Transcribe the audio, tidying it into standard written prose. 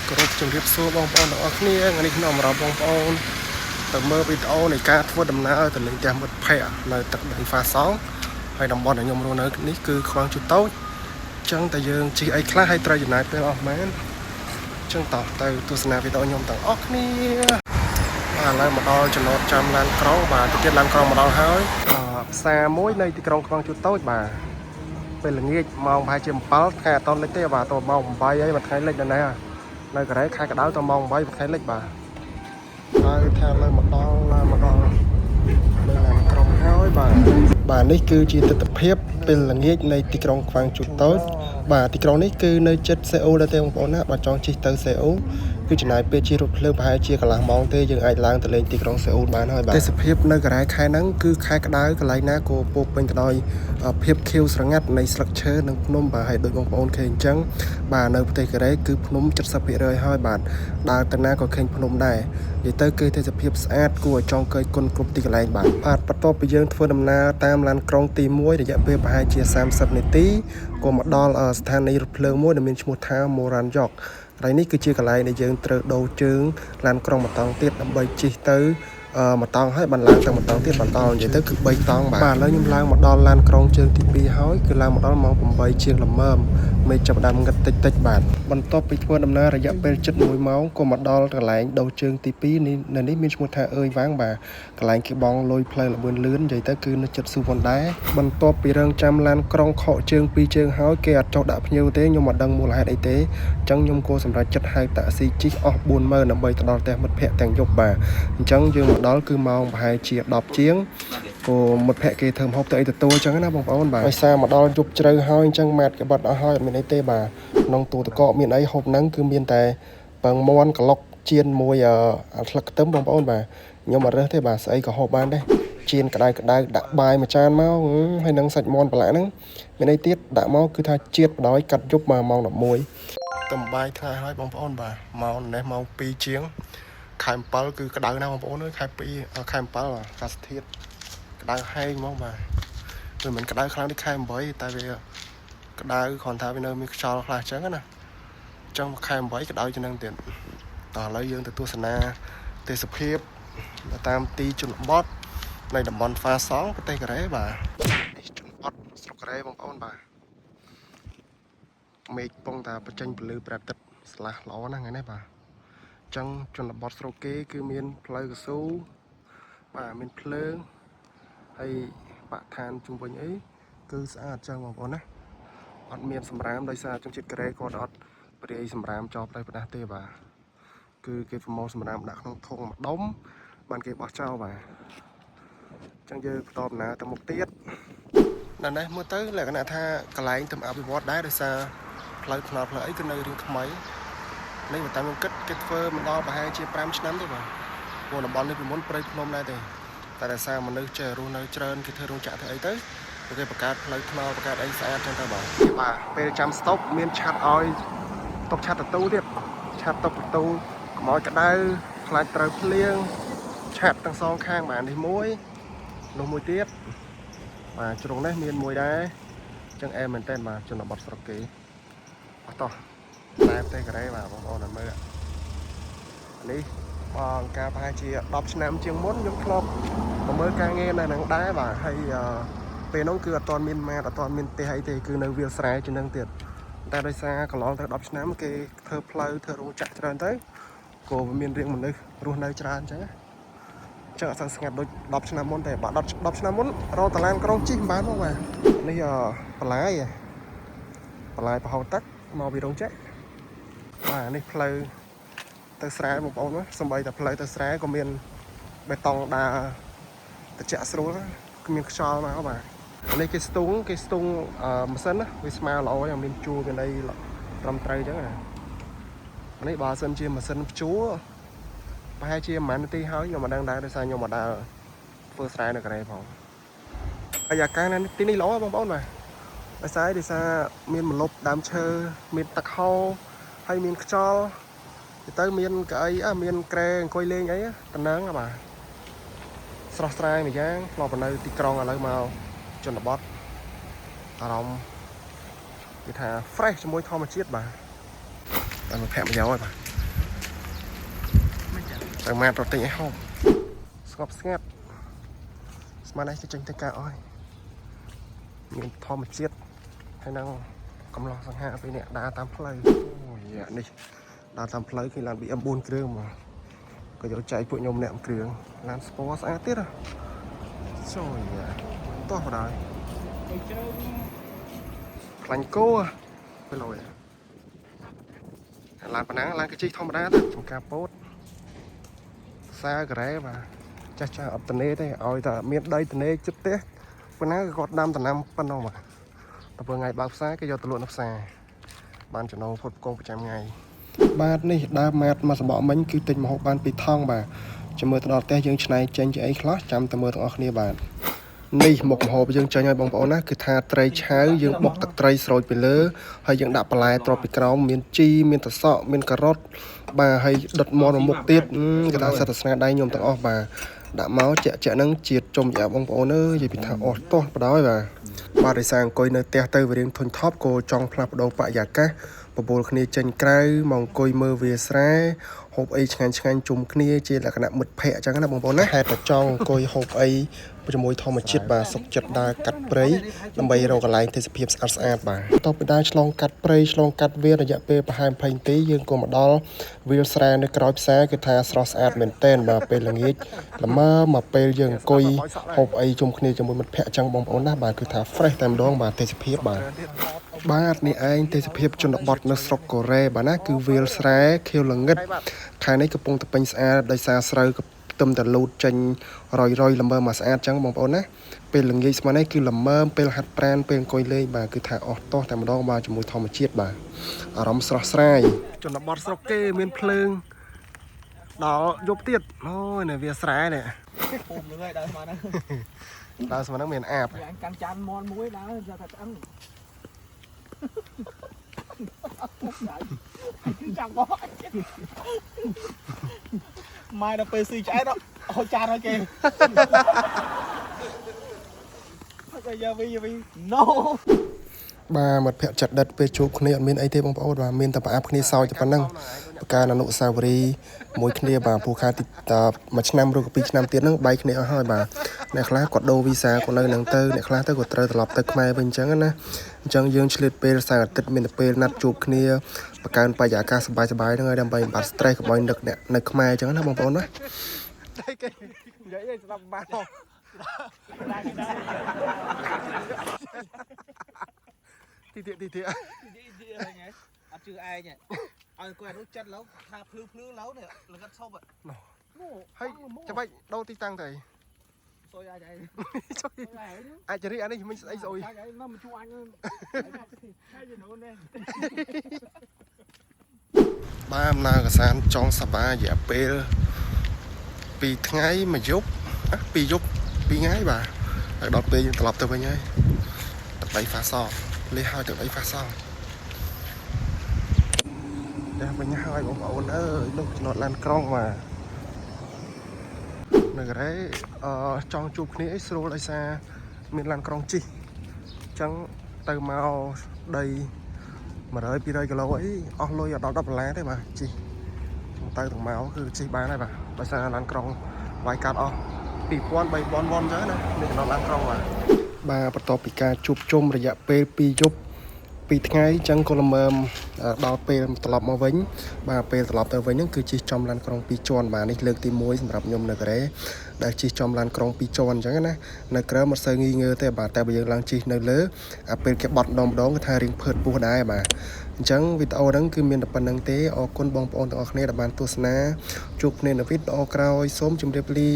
គោរពជំរាបសួរបងប្អូនទាំងអស់គ្នាថ្ងៃនេះខ្ញុំរាប់បងប្អូនទៅមើលវីដេអូនៃការធ្វើដំណើរទៅលេងផ្ទះមិត្តភ័ក្តិនៅទឹកដីហ្វាសងហើយតំបន់ដែលខ្ញុំរស់នៅនេះគឺខ្វាងជូតូចអញ្ចឹងតែយើងជិះអីខ្លះហើយត្រូវចំណាយពេលអស់មែនអញ្ចឹងតោះទៅទស្សនាវីដេអូខ្ញុំទាំងអស់គ្នាបាទឥឡូវមកដល់ចំណតចាំឡានក្រុងបាទទៅទៀតឡានក្រុងមកដល់ហើយផ្សារមួយនៅទីក្រុងខ្វាងជូតូចបាទពេលល្ងាចម៉ោងប្រហែលជា7ថ្ងៃអត់តលិចទេបាទតម៉ោង8ហើយមួយថ្ងៃលិចដល់ណានៅកូរ៉េខែក្តៅតម៉ោង8មួយថ្ងៃលិចបាទហើយថាលើមកដល់នៅឡានក្រុងហើយបាទនេះគឺជាទស្សនវិជ្ជាពេលល្ងាចនៃទីក្រុងខ្វាងជូតូចបាទទីក្រុងនេះគឺនៅជិតសេអ៊ូលដែរទេបងប្អូនណាបើចង់ជិះទៅសេអ៊ូលគឺចំណាយពេលជិះរថភ្លើងប្រហែលជាកន្លះម៉ោងទេយើងអាចឡើងទៅលេងទីក្រុងសេអ៊ូលបានហើយបាទទេសភាពនៅកូរ៉េខែហ្នឹងគឺខែក្តៅកន្លែងណាក៏ពោពេញទៅដោយភាពខៀវស្រងាត់នៃស្លឹកឈើនិងភ្នំបាទហើយដូចបងប្អូនឃើញអញ្ចឹងបាទនៅប្រទេសកូរ៉េគឺភ្នំ 70% ហើយបាទដើរទៅណាក៏ឃើញភ្នំដែរនិយាយទៅគឺទេសភាពស្អាតគួរឲ្យចង់កើយគុណគ្រប់ទីកន្លែងបាទបន្ទាប់ពីយើងធ្វើដំណើរតាមឡានក្រុងទី1រយៈពេលប្រហែលជា30នាទីក៏មកដល់ស្ថានីយ៍រថភ្លើងមួយដែលមានឈ្មោះថា Moranjok កន្លែងនេះគឺជាកន្លែងដែលយើងត្រូវដូរជើងឡានក្រុងមួយតង់ទៀតដើម្បីជិះទៅមួយតង់ហើយបានឡើងទៅមួយតង់ទៀតបន្តនិយាយទៅគឺ3តង់បាទឥឡូវខ្ញុំឡើងមកដល់ឡានក្រុងជើងទី2ហើយគឺឡើងមកដល់ម៉ោង8ជាងល្មមមេឃចាប់ដើមងឹតតិចបាទបន្ទាប់ពីធ្វើដំណើររយៈពេល7ម៉ោងក៏មកដល់កន្លែងដូរជើងទី2នេះមានឈ្មោះថាអើយវាងបាទកន្លែងគេបងលុយផ្លូវល្បឿនលឿននិយាយទៅគឺនៅជិតស៊ូវ៉ុនដែរបន្ទាប់ពីរងចាំឡានក្រុងខកជើង2ជើងហើយគេអត់ចុះដាក់ភ្ញៀវទេខ្ញុំមិនដឹងមូលហេតុអីទេអញ្ចឹងខ្ញុំក៏សម្រេចចិត្តហៅតាក់ស៊ីជិះអស់40000ដើម្បីទៅដល់ផ្ទះមិត្តភ័ក្តិទាំងយប់បាទអញ្ចឹងយើងមកដល់គឺម៉ោងប្រហែលជា10ជាងក៏មិត្តភ័ក្តិគេធ្វើម្ហូបទៅអីទទួលអញ្ចឹងណាបងប្អូនបាទដោយសារមកដល់យប់ជ្រៅហើយអញ្ចឹងម៉ាត់គេបាត់អស់ហើយអត់មានអីទេបាទក្នុងទូទឹកកកមានអីហូបហ្នឹងគឺមានតែពងមាន់ក្លុកជៀនមួយស្លឹកខ្ទឹមបងប្អូនបាទខ្ញុំអត់រើសទេបាទស្អីក៏ហូបបានដែរជៀនក្តៅដាក់បាយមួយចានមកហើយនឹងសាច់មាន់ប្រឡាក់ហ្នឹងមានអីទៀតដាក់មកគឺថាជាតិបដ ாய் កាត់យប់មកម៉ោង11តំបាយថ្ងៃហើយបងប្អូនបាទម៉ោងនេះម៉ោង2ជាងខែ7គឺក្តៅណាស់បងប្អូនអើយខែ2ខែ7អាកាសធាតុក្តៅហែងហ្មងបាទវាមិនក្តៅខ្លាំងដូចខែ8តែវាក្តៅគ្រាន់តែវានៅមានខ្យល់ខ្លះអញ្ចឹងណាអញ្ចឹងខែ8ក្តៅជាងនឹងទៀតតោះឥឡូវយើងទៅទស្សនាទេសភាពតាមទីជនបទនៃតំបន់ហ្វាសងប្រទេសកូរ៉េបាទនេះជនបទស្រុកកូរ៉េបងប្អូនបាទមេឃពងតែបញ្ចេញពន្លឺព្រះអាទិត្យស្លាស់ល្អណាស់ថ្ងៃនេះបាទអញ្ចឹងជនបទស្រុកគេគឺមានផ្លូវកស៊ូបាទមានភ្លើងហើយបរិស្ថានជុំវិញអីគឺស្អាតចឹងបងប្អូនណាអត់មានសម្រាមដោយសារជនជាតិកូរ៉េគាត់អត់ព្រាយសម្រាមចោលផ្ទៃផ្ដាស់ទេបាទគឺគេប្រមូលសម្រាមដាក់ក្នុងធុងម្ដុំបានគេបោះចោលបាទអញ្ចឹងយើងបន្តដំណើរទៅមុខទៀតដល់នេះមើលទៅលក្ខណៈថាកន្លែងទំអភិវឌ្ឍដែរដោយសារផ្លូវថ្នល់ផ្លូវអីគឺនៅរៀងថ្មីនេះបើតាមខ្ញុំគិតគេធ្វើមិនដល់ប្រហែលជា5ឆ្នាំទេបាទព្រោះតំបន់នេះពីមុនព្រៃភ្នំដែរទេតែដោយសារមនុស្សចេះរស់នៅច្រើនគេធ្វើរោងចក្រធ្វើអីទៅគេបង្កើតផ្លូវថ្នល់បង្កើតអីស្អាតចឹងទៅបាទពេលចាំស្តុបមានឆាត់ឲ្យតុកឆាត់តទូទៀតឆាត់តុកតទូកុំឲ្យក្តៅខ្លាចត្រូវភ្លៀងឆាត់ទាំងសងខាងបាទនេះមួយនោះមួយទៀតបាទជ្រុងនេះមានមួយដែរអញ្ចឹងអែមមែនតើបាទជនបទស្រុកគេអត់តោះតែប្រទេសកូរ៉េបាទបងប្អូនអត់មើលនេះបងការប្រហែលជា10ឆ្នាំជាងមុនខ្ញុំធ្លាប់មកមើលការងារនៅនឹងដែរបាទហើយពេលនោះគឺអត់ទាន់មានម៉ាតអត់ទាន់មានផ្ទះអីទេគឺនៅវាលស្រែជាងនឹងទៀតតែដោយសារកន្លងទៅ10ឆ្នាំគេធ្វើផ្លូវធ្វើរោងចក្រច្រើនទៅក៏មានរៀងមនុស្សរស់នៅច្រើនអញ្ចឹងចឹងអត់ស្ងាត់ដូច10ឆ្នាំមុនទេបាទ10ឆ្នាំមុនរកតឡានក្រុងជិះមិនបានផងបាទនេះបន្លាយប្រហោទឹកមកពីរោងចក្របាទនេះផ្លូវទៅស្រែបងប្អូនសំបីតែផ្លូវទៅស្រែក៏មានបេតុងដើរត្រជាក់ស្រួលគឺមានខ្យល់មកបាទនេះគេស្ទង់ម៉ាស៊ីនណាវាស្មើល្អហើយមានជួរមានអីត្រឹមត្រូវអញ្ចឹងណានេះបើសិនជាម៉ាស៊ីនជួរប្រហែលជាប្រហែលនាទីហើយខ្ញុំមិនដឹងដែរដោយសារខ្ញុំមិនដើរធ្វើស្រែនៅកូរ៉េផងហើយអាកាសទីនេះល្អបងប្អូនបាទដោយសារមានម្លប់ដើមឈើមានទឹកហូរហើយមានខ្យល់ទៅមានកៅអីមានក្រែអង្គុយលេងអីតំណឹងបាទស្រស់ស្រាយមួយយ៉ាងធ្លាប់នៅទីក្រុងឥឡូវមកជនបទអារម្មណ៍គេថា fresh ជាមួយធម្មជាតិបាទ តែមកប្រាក់មកយកហើយបាទតែម៉ាត់រត់ទិញឲ្យហូបស្ងប់ស្ងាត់ស្មានឯងទៅចេញទៅការអស់មានធម្មជាតិហើយនឹងកំឡោះសង្ហាពីអ្នកដើរតាមផ្លូវអូយនេះដើរតាមផ្លូវគឺឡាន BM 4គ្រឿងមកក៏យកចែកពួកខ្ញុំម្នាក់គ្រឿងឡានស្ពណ៌ស្អាតទៀតហ៎ចូលតោះបណ្ដោយខ្លាញ់គោទៅលយឡានប៉ុណ្ណាឡានកជីធម្មតាទៅចំការពោតសាការ៉េបាទចាស់អត់តនេទេឲ្យតែមានដីតនេចិត្តទេប៉ុណ្ណាក៏គាត់ដាំដំណាំប៉ុណ្ណោះបាទដល់ពេលថ្ងៃបើកផ្សារគេយកទៅលក់នៅផ្សារបានចំណូលផុតផ្គងប្រចាំថ្ងៃបាទនេះដើមម៉ាតមកសម្បកមិញគឺទិញមកហូបបាន2ថង់បាទចាំមើលទៅដល់ផ្ទះយើងឆ្នៃចេញជាអីខ្លះចាំតែមើលទាំងអស់គ្នាបាទនេះមុខម្ហូបយើងចាញ់ឲ្យបងប្អូនណាគឺថាត្រីឆៅយើងបុកទឹកត្រីស្រូចពីលើហើយយើងដាក់បន្លែទ្រាប់ពីក្រោមមានជីមានត្រសក់មានការ៉ុតបាទហើយដុតមាន់មុខទៀតគេថាសិតតែស្នាដៃខ្ញុំទាំងអស់បាទដាក់មកចាក់ហ្នឹងជាតិចំយ៉ាបងប្អូនអើយនិយាយពីថាអស់ទាស់បដ ாய் បាទរិសាអង្គុយនៅផ្ទះទៅវារៀងធុញថប់ក៏ចង់ផ្លាស់ប្ដូរបរិយាកាសបបួលគ្នាចេញក្រៅមកអង្គុយមើលវាស្រែហូបអីឆ្ងាញ់ជុំគ្នាជាលក្ខណៈមិត្តភ័ក្តិអញ្ចឹងណាបងប្អូនណាហេតុតែចង់អង្គុយហូបអីជាមួយធម្មជាតិបាទសុខចិត្តដើរកាត់ព្រៃដើម្បីរកកន្លែងទេសភាពស្អាតបាទបន្ទាប់ពីដើរឆ្លងកាត់ព្រៃឆ្លងកាត់វាលរយៈពេលប្រហែល20នាទីយើងក៏មកដល់វាលស្រែនៅក្រោយផ្សារគឺថាស្រស់ស្អាតមែនទែនបាទពេលល្ងាចល្មមមកពេលយើងអង្គុយហូបអីជុំគ្នាជាមួយមិត្តភ័ក្តិអញ្ចឹងបងប្អូនណាបាទគឺថា fresh តែម្ដងបាទទេសភាពបាទនេះឯងទេសភាពជនបទនៅស្រុកកូរ៉េបាទណាគឺវាលស្រែខៀវល្ងិតខែនេះកំពុងតែពេញស្អាតដោយសារស្រូវទឹមតែលូតចេញរយល្មើមកស្អាតចឹងបងប្អូនណាពេលល្ងាចស្មាននេះគឺល្មើពេលហាត់ប្រាណពេលអង្គុយលេងបាទគឺថាអស់តោះតែម្ដងបាទជាមួយធម្មជាតិបាទអារម្មណ៍ស្រស់ស្រាយជនបទស្រុកគេមានភ្លើងដល់យប់ទៀតអូយនៅវាស្រែនេះពុំលឿនដើរស្មានហ្នឹងដើរស្មានហ្នឹងមានអាបយ៉ាងកាន់ចាន់មន់មួយដើរយកតែឆ្អឹងចាំបោះម៉ែដល់ពេលស៊ីឆ្អែតហូចចានឲ្យគេហើយយកវិញ no បាទមិត្តភក្តិចិត្តដិតពេលជួបគ្នាអត់មានអីទេបងប្អូនបាទមានតែប្រអាប់គ្នាសើចតែប៉ុណ្ណឹងបង្កើនអនុស្សាវរីយ៍មួយគ្នាបាទពូខាទីមួយឆ្នាំឬក៏2ឆ្នាំទៀតហ្នឹងបែកគ្នាអស់ហើយបាទអ្នកខ្លះគាត់ដូរវីសាគាត់នៅនឹងទៅអ្នកខ្លះទៅគាត់ត្រូវត្រឡប់ទៅខ្មែរវិញអញ្ចឹងណាអញ្ចឹងយើងឆ្លៀតពេលសៅរ៍អាទិត្យមានតែពេលណាត់ជួបគ្នាបង្កើនបរិយាកាសសប្បាយហ្នឹងហើយដើម្បីបំបត្តិ stress កុំឲ្យនឹកអ្នកនៅខ្មែរអញ្ចឹងណាបងប្អូនណាគេនិយាយឲ្យស្ដាប់បានទីហ្នឹងអត់ជឿឯងឲ្យគាត់នោះចិត្តឡូវថាភ្លឺឡូវនេះលងិតឈប់ហើយចាំបាច់ដូរទីតាំងទៅសុយអាចអីអាចរីអានេះមិនស្អីសុយអាចអីមកជួអញហើយយនោះនេះបាទអំណើកសានចុងសប្បាយរយៈពេល2ថ្ងៃមួយយប់2យប់2ថ្ងៃបាទហើយដល់ពេលយើងត្រឡប់ទៅវិញហើយទឹកដីហ្វាសលេះហើយទឹកដីហ្វាសតែវិញហើយបងប្អូនអើយនោះចំណតឡានក្រុងបាទនៅកូរ៉េចង់ជួបគ្នាអីស្រួលដោយសារមានឡានក្រុងជិះអញ្ចឹងទៅមកដី100-200គីឡូអីអស់លុយអត់ដល់$10ទេបាទជិះទៅទាំងមកគឺជិះបានហើយបាទដោយសារឡានក្រុងវាយកាត់អស់2000-3000វ៉ុនអញ្ចឹងណានេះចំណតឡានក្រុងបាទបន្ទាប់ពីការជួបជុំរយៈពេល2យប់2ថ្ងៃអញ្ចឹងក៏ល្មមដល់ពេលត្រឡប់មកវិញបាទពេលត្រឡប់ទៅវិញហ្នឹងគឺជិះចំឡានក្រុង2ជាន់បាទនេះលើកទី1សម្រាប់ខ្ញុំនៅកូរ៉េដែលជិះចំឡានក្រុង2ជាន់អញ្ចឹងណានៅក្រៅមិនសូវងាយងើទេបាទតែបើយើងឡើងជិះនៅលើពេលគេបត់ម្ដងគឺថារៀងភើតពោះដែរបាទអញ្ចឹងវីដេអូហ្នឹងគឺមានតែប៉ុណ្្នឹងទេអរគុណបងប្អូនទាំងអស់គ្នាដែលបានទស្សនាជួបគ្នានៅវីដេអូក្រោយសូមជម្រាបលា